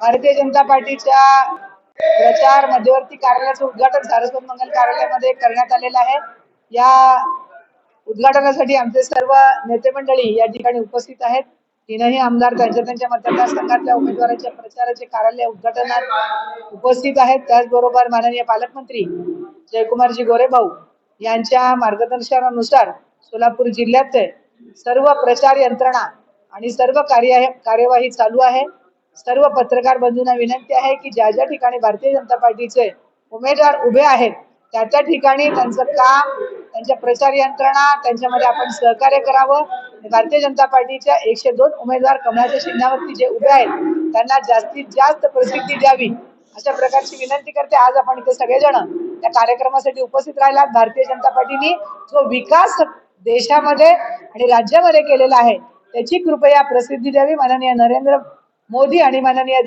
भारतीय जनता पार्टीच्या प्रचार मध्यवर्ती कार्यालयाचं उद्घाटन सारस्वत मंगल कार्यालयामध्ये करण्यात आलेलं आहे। या उद्घाटनासाठी आमचे सर्व नेते मंडळी या ठिकाणी उपस्थित आहेत। तीनही आमदार त्यांच्या मतदारसंघातल्या उमेदवारांच्या प्रचाराचे कार्यालय उद्घाटनात उपस्थित आहेत। त्याचबरोबर माननीय पालकमंत्री जयकुमारजी गोरेभाऊ यांच्या मार्गदर्शनानुसार सोलापूर जिल्ह्याचे सर्व प्रचार यंत्रणा आणि सर्व कार्यवाही चालू आहे। सर्व पत्रकार बंधूंना विनंती आहे की ज्या ज्या ठिकाणी भारतीय जनता पार्टीचे उमेदवार उभे आहेत त्या ठिकाणी त्यांचं काम, त्यांच्या प्रचार यंत्रणा त्यांच्यामध्ये आपण सहकार्य करावं। भारतीय जनता पार्टीच्या 102 उमेदवार कमळाच्या चिन्हावरती जे उभे आहेत त्यांना जास्तीत जास्त प्रसिद्धी द्यावी अशा प्रकारची विनंती करते। आज आपण इथे सगळेजण त्या कार्यक्रमासाठी उपस्थित राहिलात। भारतीय जनता पार्टीने जो विकास देशामध्ये आणि राज्यामध्ये केलेला आहे त्याची कृपया प्रसिद्धी द्यावी। माननीय नरेंद्र मोदी आणि माननीय